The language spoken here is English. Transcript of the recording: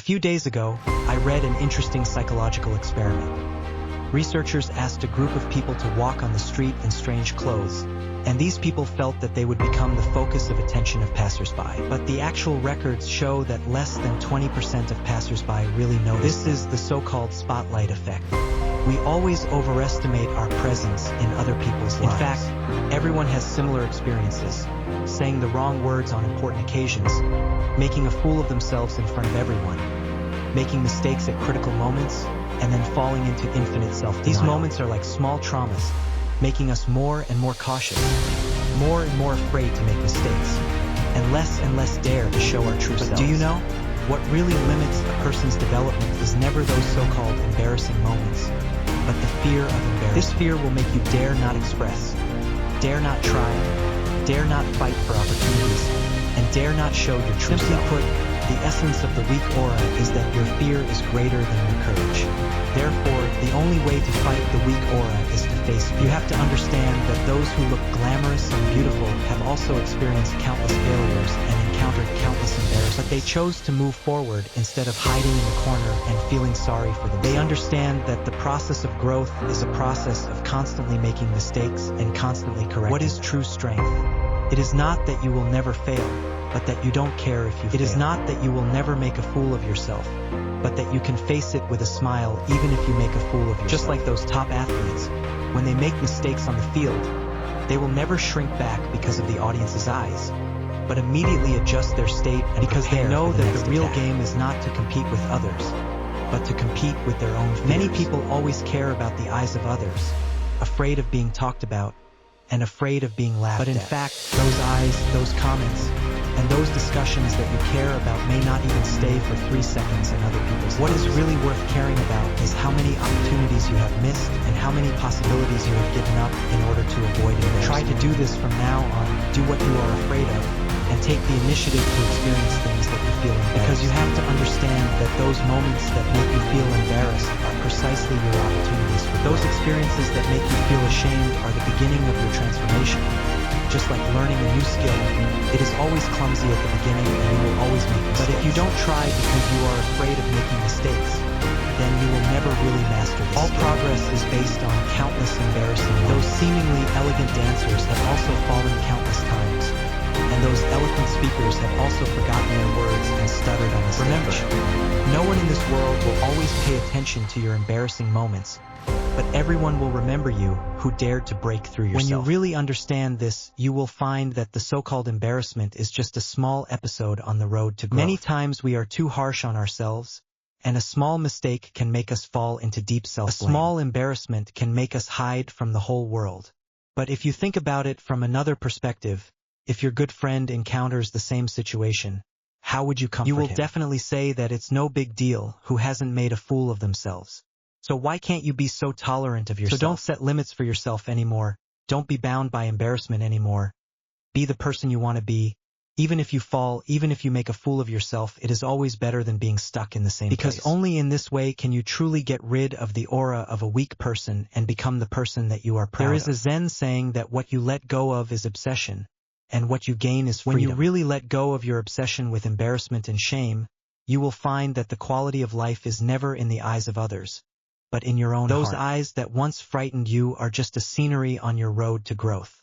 few days ago, I read an interesting psychological experiment. Researchers asked a group of people to walk on the street in strange clothes, and these people felt that they would become the focus of attention of passersby. But the actual records show that less than 20% of passersby really know. This is the so-called spotlight effect. We always overestimate our presence in other people's lives. In fact, everyone has similar experiences, saying the wrong words on important occasions, making a fool of themselves in front of everyone, making mistakes at critical moments, and then falling into infinite self-denial. These moments are like small traumas, making us more and more cautious, more and more afraid to make mistakes, and less dare to show our true selves. But do you know, what really limits a person's development is never those so-called embarrassing moments, but the fear of embarrassment. This fear will make you dare not express, dare not try, dare not fight for opportunities, and dare not show your true self. Simply put, the essence of the weak aura is that your fear is greater than your courage. Therefore, the only way to fight the weak aura is to face fear. You have to understand that those who look glamorous and beautiful have also experienced countless failures and encountered countless embarrassments. But they chose to move forward instead of hiding in the corner and feeling sorry for themselves. They understand that the process of growth is a process of constantly making mistakes and constantly correcting. What is true strength? It is not that you will never fail, but that you don't care if you fail. It is not that you will never make a fool of yourself, but that you can face it with a smile even if you make a fool of yourself. Just like those top athletes, when they make mistakes on the field, they will never shrink back because of the audience's eyes, but immediately adjust their state and because they know that the real game is not to compete with others, but to compete with their own fears. Many people always care about the eyes of others, afraid of being talked about, and afraid of being laughed at. But in fact, those eyes, those comments, and those discussions that you care about may not even stay for 3 seconds in other people's lives. What is really worth caring about is how many opportunities you have missed and how many possibilities you have given up in order to avoid embarrassment. Try to do this from now on, do what you are afraid of, and take the initiative to experience things that you feel embarrassed. Because you have to understand that those moments that make you feel embarrassed are precisely your opportunities for growth. Those experiences that make you feel ashamed are the beginning of your transformation. Just like learning a new skill, it is always clumsy at the beginning and you will always make mistakes. But if you don't try because you are afraid of making mistakes, then you will never really master this. All progress is based on countless embarrassing moments. Those seemingly elegant dancers have also fallen countless times, and those eloquent speakers have also forgotten their words and stuttered on the stage. Remember, no one in this world will always pay attention to your embarrassing moments, but everyone will remember you who dared to break through yourself. When you really understand this, you will find that the so-called embarrassment is just a small episode on the road to growth. Many times we are too harsh on ourselves, and a small mistake can make us fall into deep self-blame. A small embarrassment can make us hide from the whole world. But if you think about it from another perspective, if your good friend encounters the same situation, how would you comfort him? You will definitely say that it's no big deal who hasn't made a fool of themselves. So why can't you be so tolerant of yourself? So don't set limits for yourself anymore. Don't be bound by embarrassment anymore. Be the person you want to be. Even if you fall, even if you make a fool of yourself, it is always better than being stuck in the same place. Because only in this way can you truly get rid of the aura of a weak person and become the person that you are proud of. There is a Zen saying that what you let go of is obsession, and what you gain is freedom. When you really let go of your obsession with embarrassment and shame, you will find that the quality of life is never in the eyes of others, but in your own heart. Those eyes that once frightened you are just a scenery on your road to growth.